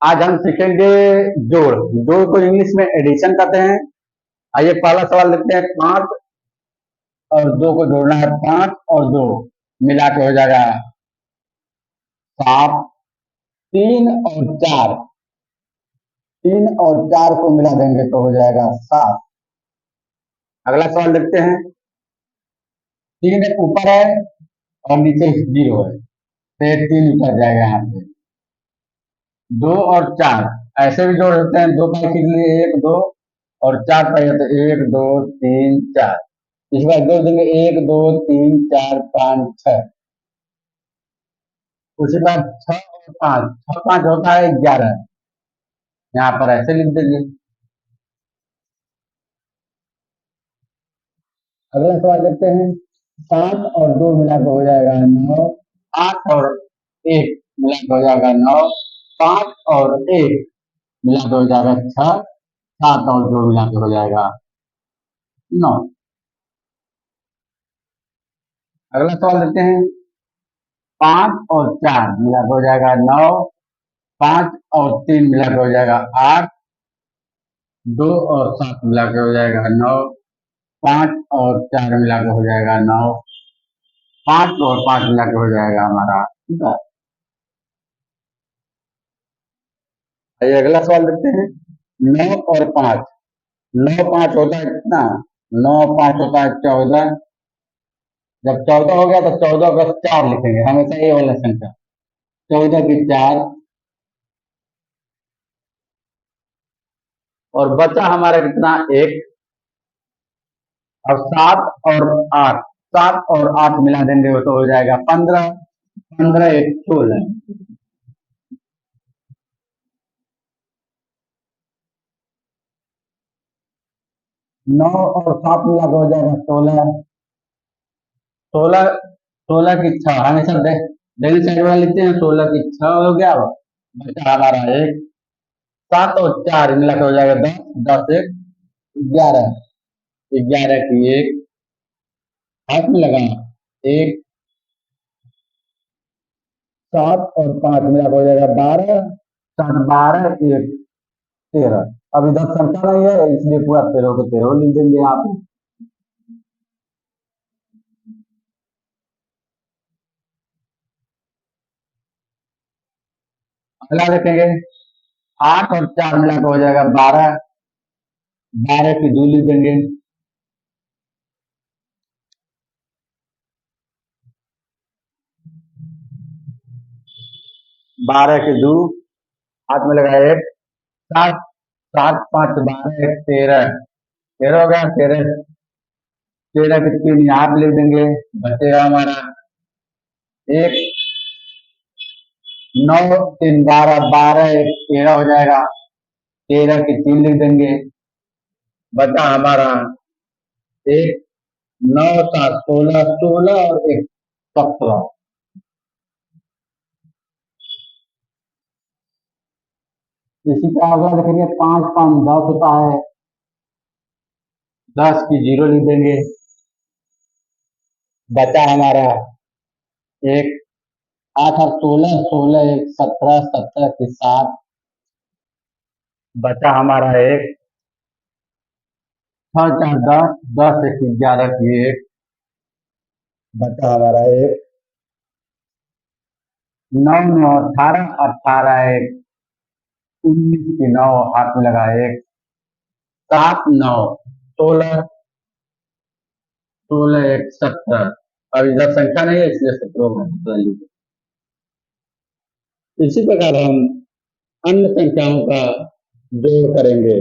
आज हम सीखेंगे जोड़। जोड़ को इंग्लिश में एडिशन कहते हैं। आइए पहला सवाल देखते हैं। 5 और 2 को जोड़ना है। 5 और 2 मिला के हो जाएगा 7। 3 और 4, 3 और 4 को मिला देंगे तो हो जाएगा 7। अगला सवाल देखते हैं। 3 ऊपर है और नीचे 0 है, फिर 3 उतर जाएगा यहाँ पे। 2 और 4 ऐसे भी जोड़ सकते हैं। 2 पाई के लिए 1 2 और 4 पाई है तो 1 2 3 4। इस बार जोड़ देंगे 1 2 3 4 5 6। उसी बार 6 और 5, 6 5 होता है 11। यहाँ पर ऐसे लिख देंगे। अगला सवाल देखते हैं। 5 और 2 मिला के हो जाएगा 9। 8 और 1 मिला के हो जाएगा 9। 5 और 1 मिला के हो जाएगा 6। 7 और 2 मिला के हो जाएगा 9। अगला सवाल देखते हैं। 5 और 4 मिला के हो जाएगा 9। 5 और 3 मिला के हो जाएगा 8। 2 और 7 मिला के हो जाएगा 9। 5 और 4 मिला के हो जाएगा 9। 5 और 5 मिला के हो जाएगा हमारा 10। आइए अगला सवाल देखते हैं। 9 और 5, 9 5 होता है कितना? 9 5 होता है 14। जब 14 हो गया तो 14 का 4 लिखेंगे, हमेशा ये वाला संख्या। 14 की 4 और बचा हमारा कितना? 1। अब 7 और 8, 7 और 8 मिला देंगे तो हो जाएगा 15। 15 1 16। 9 और 7 मिला के हो जाएगा 16। 16 16 की 6 हमेशा डेली साइड वाला लिखते हैं। 16 की 6 हो गया। बचा हमारा 1। 7 और 4 मिला के हो जाएगा 10। 10 1 11। 11 की 1 हाथ में लगा 1। 7 और 5 मिला के हो जाएगा 12। 7 12 1 13। अब इधर संख्या नहीं है इसलिए पूरा 13 को 13 लिख देंगे आप। अगला देखेंगे। 8 और 4 मिला के हो जाएगा 12। 12 की 2 लिख देंगे। 12 की 2 हाथ में लगा 1। 7 7 5 12 1 13। 13 हो गया। 13 13 की 3 यहाँ पे लिख देंगे। बचेगा हमारा 1। 9 3 12 12 1 13 हो जाएगा। 13 की 3 लिख देंगे। बचा हमारा 1। 9 7 16 16 और 1 17। इसी का अगला देखेंगे। 5 5 10 होता है। 10 की 0 लिख देंगे। बचा हमारा 1। 8 और 16 16 1 17 17 की 7। बचा हमारा 1। 6 4 10 10 1 11 की 1। बचा हमारा 1। 9 9 18 18 1 19 की 9 हाथ में लगा 1। 7 9 16 16 1 17। अब इधर संख्या नहीं है इसलिए 17 लीजिए। इसी प्रकार हम अन्य संख्याओं का जोड़ करेंगे।